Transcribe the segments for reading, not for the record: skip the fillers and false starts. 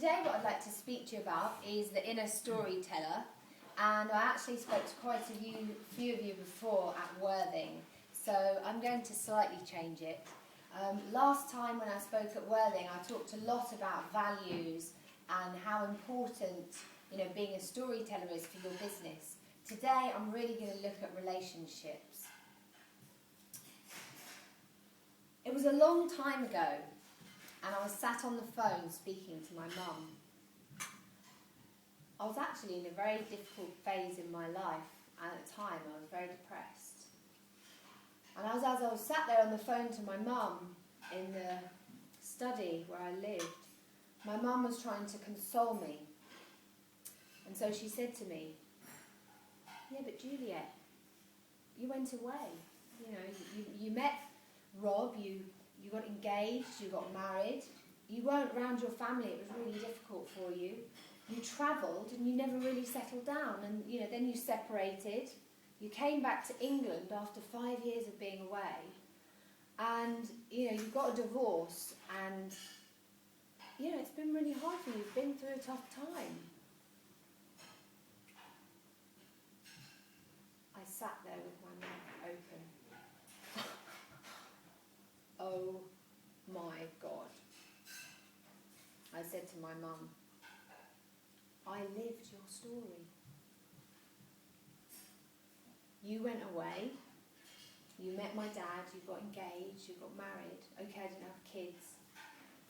today what I'd like to speak to you about is the inner storyteller, and I actually spoke to quite a few of you before at Worthing, so I'm going to slightly change it. Last time when I spoke at Worthing, I talked a lot about values and how important, being a storyteller is for your business. Today I'm really going to look at relationships. It was a long time ago, and I was sat on the phone speaking to my mum. I was actually in a very difficult phase in my life, and at the time I was very depressed. And as I was sat there on the phone to my mum in the study where I lived, my mum was trying to console me. And so she said to me, "Yeah, but Juliette, you went away. You met Rob, you got engaged, you got married, you weren't around your family, it was really difficult for you. You travelled and you never really settled down, and then you separated. You came back to England after 5 years of being away, and you got a divorce, and it's been really hard for you, you've been through a tough time." I sat there with my mouth open. Oh my God. I said to my mum, "I lived your story. You went away, you met my dad, you got engaged, you got married. Okay, I didn't have kids.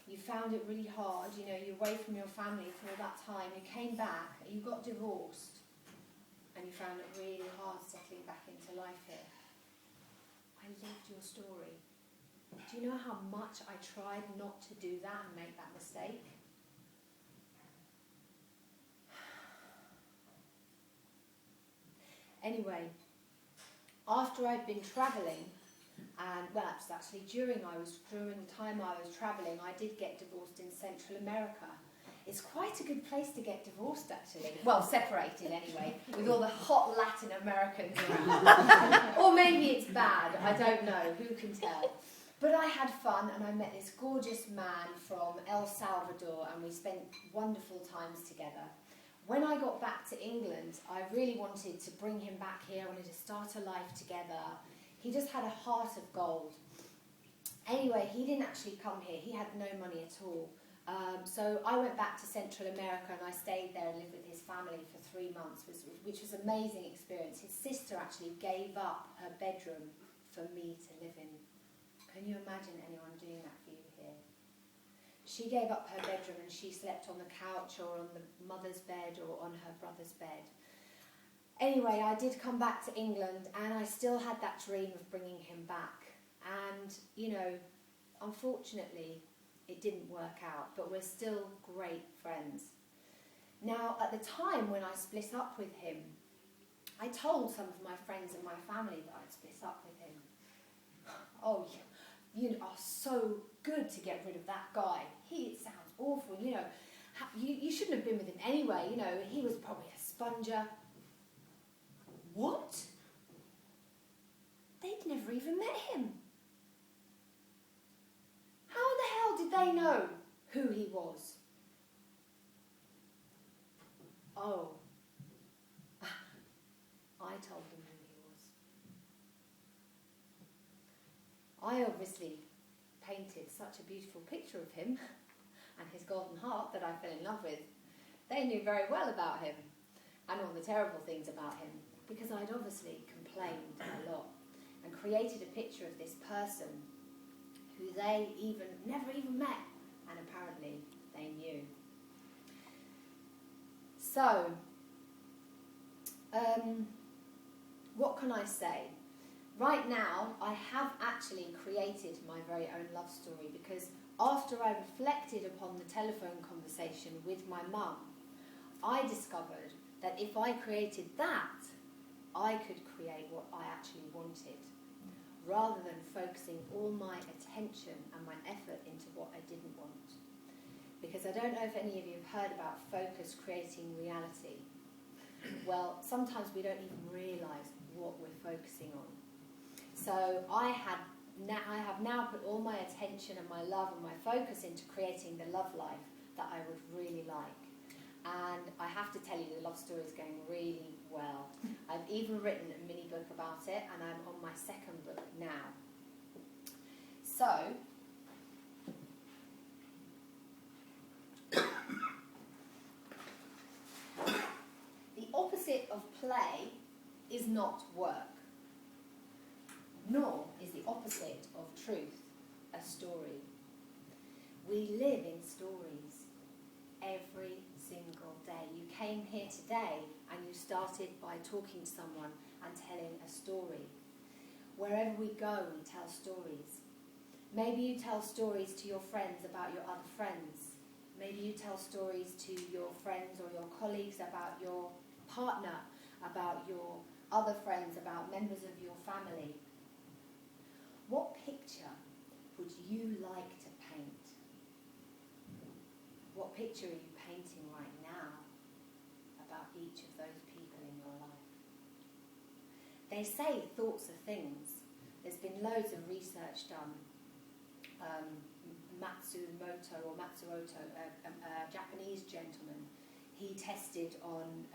You found it really hard, you're away from your family for all that time. You came back, you got divorced, and you found it really hard settling back into life here. I lived your story. Do you know how much I tried not to do that and make that mistake?" Anyway, after I'd been travelling, and well, actually during the time I was travelling, I did get divorced in Central America. It's quite a good place to get divorced, actually. Well, separated anyway, with all the hot Latin Americans around. Or maybe it's bad, I don't know, who can tell. But I had fun, and I met this gorgeous man from El Salvador, and we spent wonderful times together. When I got back to England, I really wanted to bring him back here. I wanted to start a life together. He just had a heart of gold. Anyway, he didn't actually come here. He had no money at all. So I went back to Central America, and I stayed there and lived with his family for 3 months, which was an amazing experience. His sister actually gave up her bedroom for me to live in. Can you imagine anyone doing that for you here? She gave up her bedroom and she slept on the couch or on the mother's bed or on her brother's bed. Anyway, I did come back to England, and I still had that dream of bringing him back. And, unfortunately, it didn't work out, but we're still great friends. Now, at the time when I split up with him, I told some of my friends and my family that I'd split up with him. "Oh, you are so good to get rid of that guy. It sounds awful, you shouldn't have been with him anyway, he was probably a sponger." What? They'd never even met him. How the hell did they know who he was? Oh, I told them who he was. I obviously painted such a beautiful picture of him and his golden heart that I fell in love with. They knew very well about him and all the terrible things about him, because I'd obviously complained a lot and created a picture of this person who they never even met, and apparently they knew. So, what can I say? Right now, I have actually created my very own love story, because after I reflected upon the telephone conversation with my mum, I discovered that if I created that, I could create what I actually wanted, rather than focusing all my attention and my effort into what I didn't want. Because I don't know if any of you have heard about focus creating reality. Well, sometimes we don't even realise what we're focusing on. So I have now put all my attention and my love and my focus into creating the love life that I would really like. And I have to tell you, the love story is going really well. I've even written a mini book about it, and I'm on my second book now. So, the opposite of play is not work, nor is the opposite of truth a story. We live in stories every single day. You came here today and you started by talking to someone and telling a story. Wherever we go, we tell stories. Maybe you tell stories to your friends about your other friends. Maybe you tell stories to your friends or your colleagues about your partner, about your other friends, about members of your family. What picture would you like to paint? What picture are you painting right now about each of those people in your life? They say thoughts are things. There's been loads of research done. Matsumoto, a Japanese gentleman, he tested on,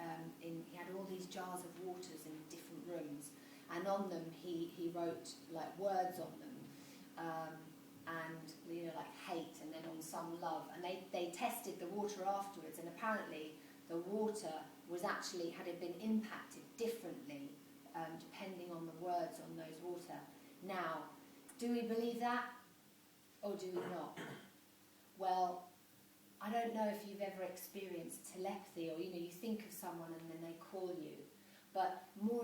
he had all these jars of waters in different rooms, and on them he wrote like words on them, and like hate, and then on some love, and they tested the water afterwards, and apparently the water was actually, had it been impacted differently depending on the words on those water. Now, do we believe that, or do we not? Well, I don't know if you've ever experienced telepathy, or you think of someone and then they call you, but more